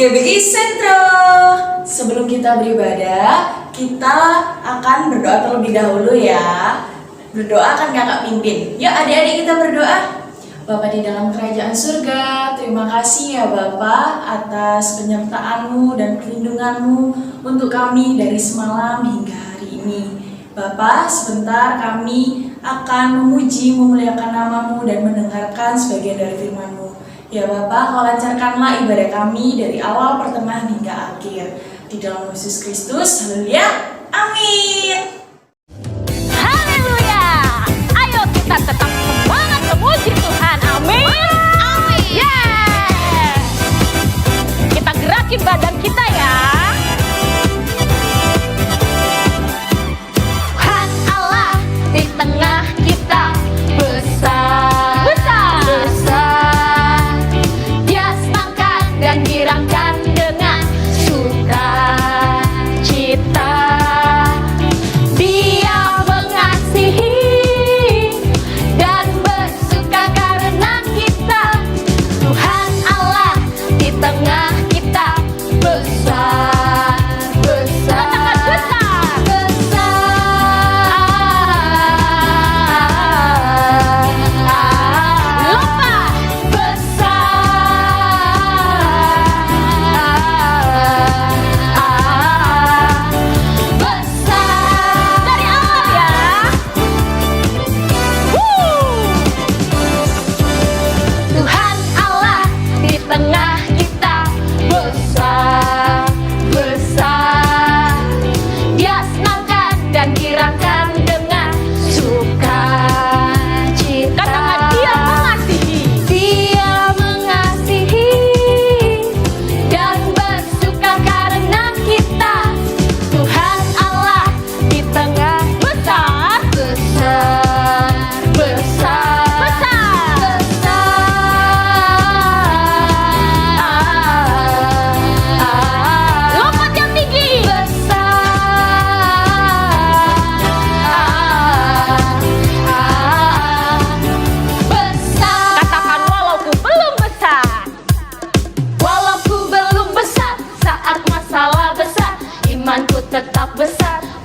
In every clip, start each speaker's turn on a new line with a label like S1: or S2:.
S1: GBI Sentro. Sebelum kita beribadah, kita akan berdoa terlebih dahulu ya. Berdoa akan kakak pimpin. Yuk adik-adik kita berdoa. Bapa di dalam kerajaan surga, terima kasih ya Bapa atas penyertaan-Mu dan perlindungan-Mu untuk kami dari semalam hingga hari ini. Bapa, sebentar kami akan memuji, memuliakan nama-Mu dan mendengarkan sebagian dari firman-Mu. Ya Bapa, Kau lancarkanlah ibadah kami dari awal, pertengahan hingga akhir. Di dalam Yesus Kristus, haleluya, amin.
S2: Haleluya. Ayo kita tetap semangat memuji Tuhan. Amin. Amin. Yeah. Kita gerakin badan kita ya. Tuhan Allah di tengah kita besar. Besar. Besar. Dia senangkan dan girangkan dengan sukacita.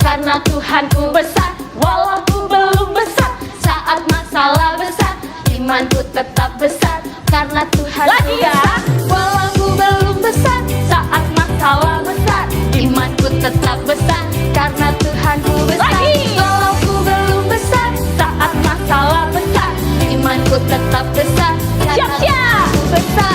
S2: Karena Tuhanku besar, walaupun belum besar. Saat masalah besar, imanku tetap besar. Karena Tuhan lagi ya. Walaupun belum besar, saat masalah besar, imanku tetap besar. Karena Tuhanku besar. Lagi. Walaupun belum besar, saat masalah besar, imanku tetap besar. Karena Tuhanku besar.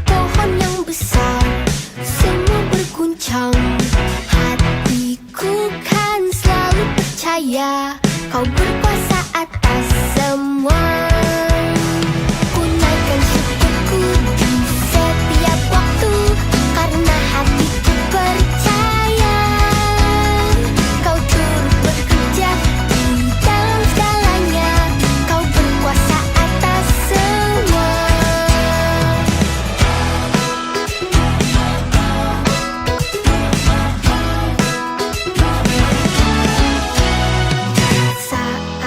S3: Pohon yang besar semua berguncang. Hatiku kan selalu percaya Kau berkuasa atas semua. Ku naikkan syukurku di setiap waktu, karena hatiku percaya Kau turut bekerja di dalam segalanya. Kau berkuasa atas semua. Saat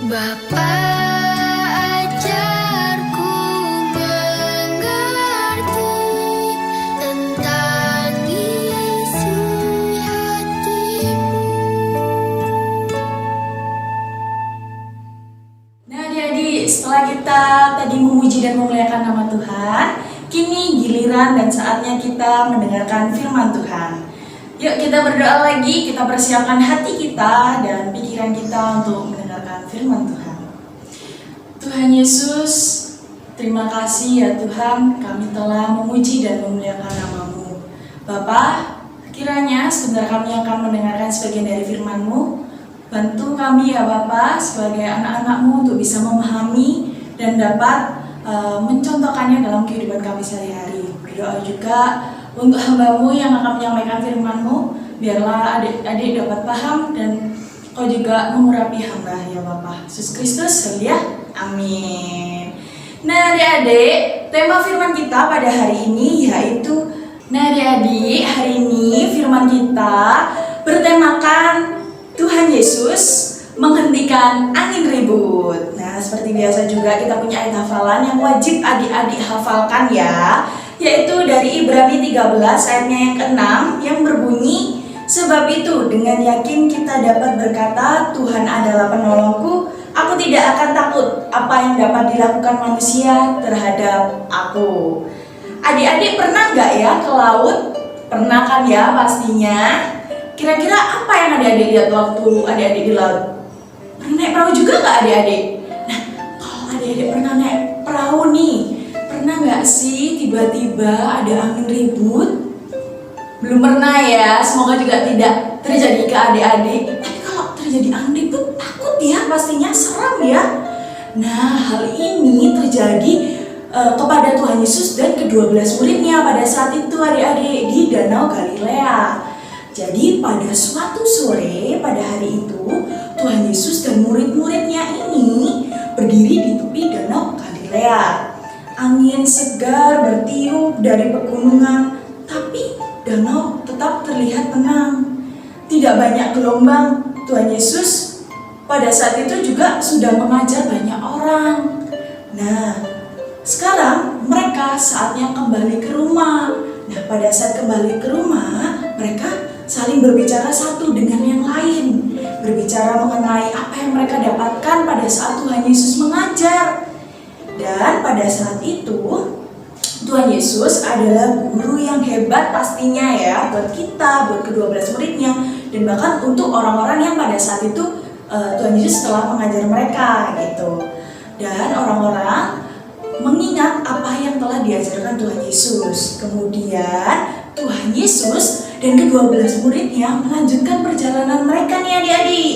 S3: Bapa ajarku mengerti tentang isi hatimu.
S1: Nah adik-adik, setelah kita tadi memuji dan memuliakan nama Tuhan, kini giliran dan saatnya kita mendengarkan firman Tuhan. Yuk kita berdoa lagi, kita persiapkan hati kita dan pikiran kita untuk mendengarkan firman Tuhan. Tuhan Yesus, terima kasih ya Tuhan, kami telah memuji dan memuliakan nama-Mu. Bapa, kiranya sebentar kami akan mendengarkan sebagian dari firman-Mu. Bantu kami ya Bapa sebagai anak-anak-Mu untuk bisa memahami dan dapat mencontohkannya dalam kehidupan kami sehari-hari. Berdoa juga untuk hamba-Mu yang akan menyampaikan firman-Mu, biarlah adik-adik dapat paham dan Kau juga mengurapi hamba ya Bapa. Yesus Kristus, haleluya, amin. Nah adik-adik, tema firman kita pada hari ini yaitu, adik-adik, hari ini firman kita bertemakan Tuhan Yesus menghentikan angin ribut. Nah, seperti biasa juga kita punya ayat hafalan yang wajib adik-adik hafalkan ya, yaitu dari Ibrani 13 ayatnya yang ke-6 yang berbunyi, sebab itu dengan yakin kita dapat berkata, Tuhan adalah penolongku, aku tidak akan takut apa yang dapat dilakukan manusia terhadap aku. Adik-adik pernah nggak ya ke laut? Pernah kan ya pastinya. Kira-kira apa yang adik-adik lihat waktu adik-adik di laut? Pernah naik perahu juga nggak adik-adik? Nah, kalau adik-adik pernah naik perahu nih, pernah nggak sih tiba-tiba ada angin ribut? Belum pernah ya, semoga juga tidak terjadi ke adik-adik. Tapi kalau terjadi angin ribut, takut ya pastinya, seram ya. Nah, hal ini terjadi kepada Tuhan Yesus dan ke-12 muridnya pada saat itu adik-adik di Danau Galilea. Jadi pada suatu sore pada hari itu Tuhan Yesus dan murid-muridnya ini berdiri di tepi Danau Galilea. Angin segar bertiup dari pegunungan, tapi danau tetap terlihat tenang. Tidak banyak gelombang. Tuhan Yesus pada saat itu juga sudah mengajar banyak orang. Nah, sekarang mereka saatnya kembali ke rumah. Nah, pada saat kembali ke rumah, mereka saling berbicara satu dengan yang lain, berbicara mengenai apa yang mereka dapatkan pada saat Tuhan Yesus mengajar. Dan pada saat itu Tuhan Yesus adalah guru yang hebat pastinya ya, buat kita, buat ke-12 muridnya, dan bahkan untuk orang-orang yang pada saat itu Tuhan Yesus telah mengajar mereka gitu. Dan orang-orang mengingat apa yang telah diajarkan Tuhan Yesus. Kemudian Tuhan Yesus dan ke-12 muridnya melanjutkan perjalanan mereka nih adik-adik.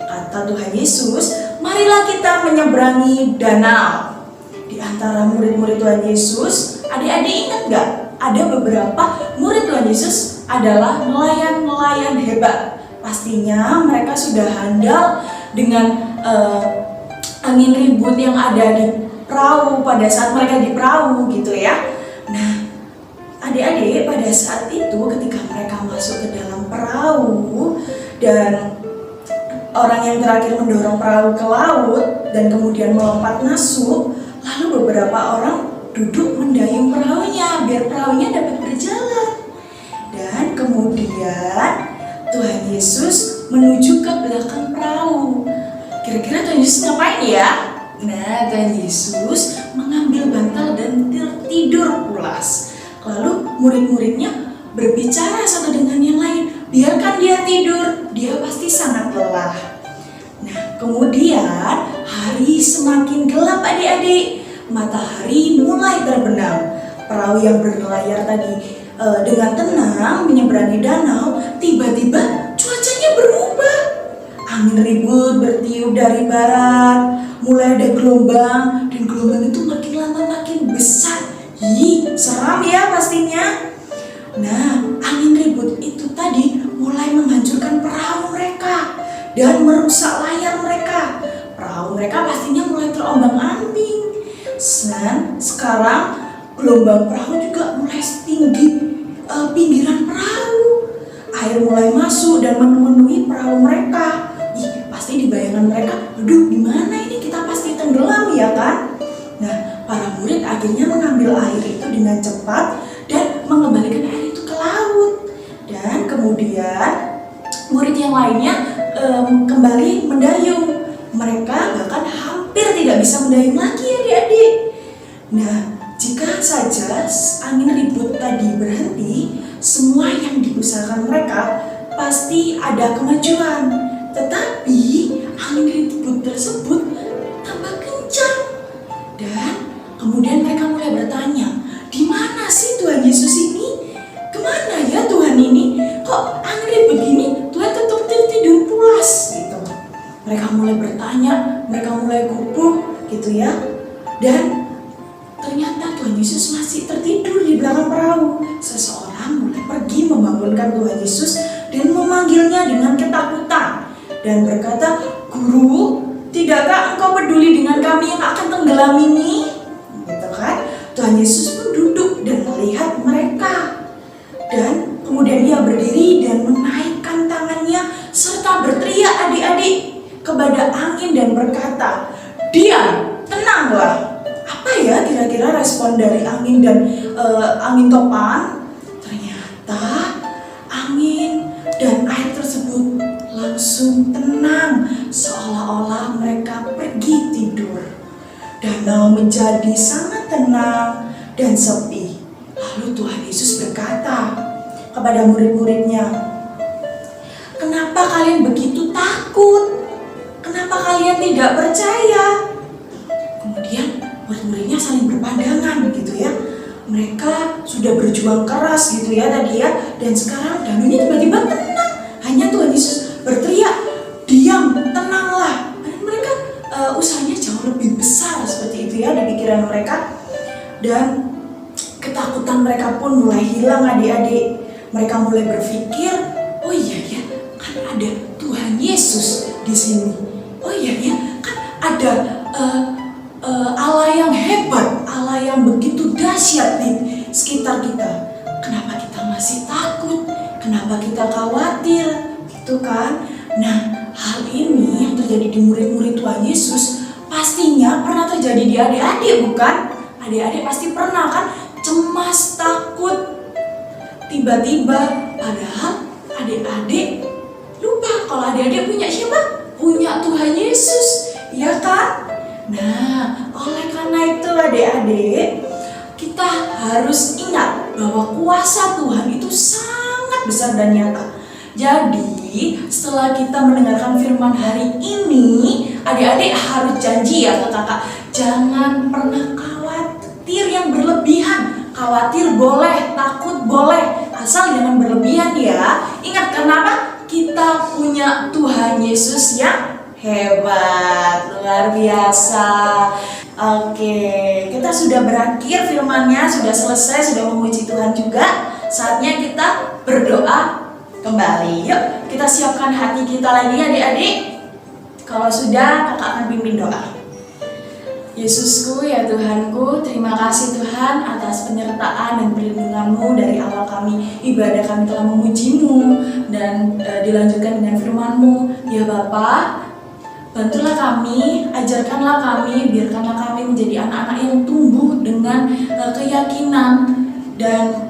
S1: Kata Tuhan Yesus, marilah kita menyeberangi danau. Di antara murid-murid Tuhan Yesus, adik-adik ingat gak? Ada beberapa murid Tuhan Yesus adalah nelayan-nelayan hebat. Pastinya mereka sudah handal dengan angin ribut yang ada di perahu pada saat mereka di perahu gitu ya. Nah, adik-adik pada saat itu ketika mereka masuk ke dalam perahu dan orang yang terakhir mendorong perahu ke laut dan kemudian melompat masuk, lalu beberapa orang duduk mendayung perahunya biar perahunya dapat berjalan. Dan kemudian Tuhan Yesus menuju ke belakang perahu. Kira-kira Tuhan Yesus ngapain ya? Nah, Tuhan Yesus mengambil bantal dan tidur pulas. Lalu murid-muridnya berbicara satu dengan yang lain, biarkan dia tidur, dia pasti sangat lelah. Nah, kemudian hari semakin gelap adik-adik, matahari mulai terbenam. Perahu yang berlayar tadi dengan tenang menyeberangi danau, tiba-tiba cuacanya berubah. Angin ribut bertiup dari barat, mulai ada gelombang, dan gelombang itu makin lama makin besar. Ih, seram ya pastinya. Nah, angin ribut itu tadi mulai menghancurkan perahu mereka dan merusak layar mereka. Perahu mereka pastinya mulai terombang-ambing. Dan sekarang gelombang perahu juga mulai setinggi pinggiran perahu. Air mulai masuk dan memenuhi perahu mereka. Ih, pasti dibayangkan sedangkan mereka, aduh gimana ini, kita pasti tenggelam ya kan? Nah, para murid akhirnya mengambil air itu dengan cepat dan mengembalikan air itu ke laut. Dan kemudian murid yang lainnya kembali mendayung. Mereka bahkan hampir tidak bisa mendayung lagi, adik-adik. Nah, jika saja angin ribut tadi berhenti, semua yang diusahakan mereka pasti ada kemajuan. Tetapi angin ribut tersebut tambah kencang. Dan kemudian mereka mulai bertanya, di mana sih Tuhan Yesus ini? Kemana ya Tuhan ini? Kok angin ribut gini Tuhan tetap tidur pulas gitu. Mereka mulai bertanya, mereka mulai gugup gitu ya. Dan ternyata Tuhan Yesus masih tertidur di belakang perahu. Seseorang mulai pergi membangunkan Tuhan Yesus dan memanggilnya dengan ketakutan dan berkata, "Guru, tidakkah engkau peduli dengan kami yang akan tenggelam ini?" Gitu kan? Tuhan Yesus pun duduk dan melihat mereka. Dan kemudian dia berdiri dan menaikkan tangannya serta berteriak, adik-adik, kepada angin dan berkata, "Diam, tenanglah." Apa ya kira-kira respon dari angin dan angin topan? Ternyata angin dan air tersebut langsung tenang, seolah-olah mereka pergi tidur. Danau menjadi sangat tenang dan sepi. Lalu Tuhan Yesus berkata kepada murid-muridnya, "Kenapa kalian begitu takut? Kenapa kalian tidak percaya?" Kemudian murid-muridnya saling berpandangan gitu ya. Mereka sudah berjuang keras gitu ya tadi ya, dan sekarang danunya tiba-tiba tenang. Hanya Tuhan Yesus berteriak, "Diam, tenanglah." Dan mereka usahanya jauh lebih besar seperti itu ya di pikiran mereka. Dan ketakutan mereka pun mulai hilang, adik-adik. Mereka mulai berpikir, "Oh iya ya, kan ada Tuhan Yesus di sini. Oh iya ya, kan ada Allah yang hebat, Allah yang begitu dahsyat di sekitar kita. Kenapa kita masih takut? Kenapa kita khawatir?" Gitu kan? Nah, hal ini yang terjadi di murid-murid Tuhan Yesus pastinya pernah terjadi di adik-adik, bukan? Adik-adik pasti pernah kan cemas, takut, tiba-tiba, padahal adik-adik lupa kalau adik-adik punya siapa? Punya Tuhan Yesus, ya kan? Nah, oleh karena itu adik-adik, kita harus ingat bahwa kuasa Tuhan itu sangat besar dan nyata. Jadi, setelah kita mendengarkan firman hari ini, adik-adik harus janji ya ke kakak, jangan pernah khawatir yang berlebihan. Khawatir boleh, takut boleh, asal jangan berlebihan ya. Ingat kenapa? Kita punya Tuhan Yesus yang hebat, luar biasa. Oke, kita sudah berakhir firmannya, sudah selesai, sudah memuji Tuhan juga. Saatnya kita berdoa kembali. Yuk, kita siapkan hati kita lagi adik-adik. Kalau sudah, kakak akan pimpin doa. Yesusku, ya Tuhanku, terima kasih Tuhan atas penyertaan dan perlindungan-Mu dari awal kami ibadah, kami telah memuji-Mu dan dilanjutkan dengan firman-Mu. Ya Bapa, bantulah kami, ajarkanlah kami, biarkanlah kami menjadi anak-anak yang tumbuh dengan keyakinan dan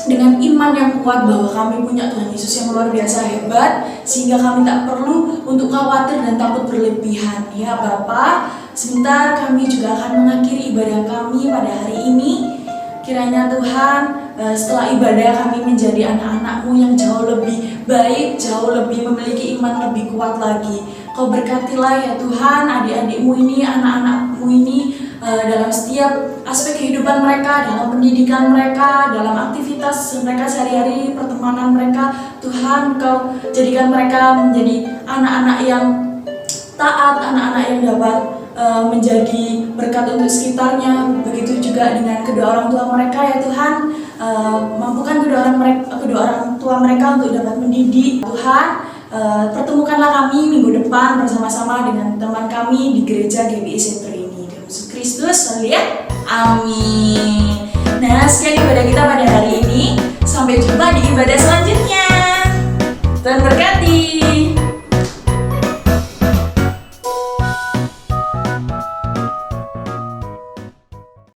S1: dengan iman yang kuat bahwa kami punya Tuhan Yesus yang luar biasa hebat, sehingga kami tak perlu untuk khawatir dan takut berlebihan. Ya Bapa, sebentar kami juga akan mengakhiri ibadah kami pada hari ini. Kiranya Tuhan, setelah ibadah kami menjadi anak-anak-Mu yang jauh lebih baik, jauh lebih memiliki iman lebih kuat lagi. Kau berkatilah ya Tuhan adik-adik-Mu ini, anak-anak-Mu ini dalam setiap aspek kehidupan mereka, dalam pendidikan mereka, dalam aktivitas mereka sehari-hari, pertemanan mereka. Tuhan, Kau jadikan mereka menjadi anak-anak yang taat, anak-anak yang dapat menjadi berkat untuk sekitarnya. Begitu juga dengan kedua orang tua mereka ya Tuhan. Mampukan kedua orang tua mereka untuk dapat mendidik. Tuhan, pertemukanlah kami minggu depan bersama-sama dengan teman kami di gereja GBI Center ini. Yesus Kristus, haleluya, amin. Nah, sekian ibadah kita pada hari ini. Sampai jumpa di ibadah selanjutnya.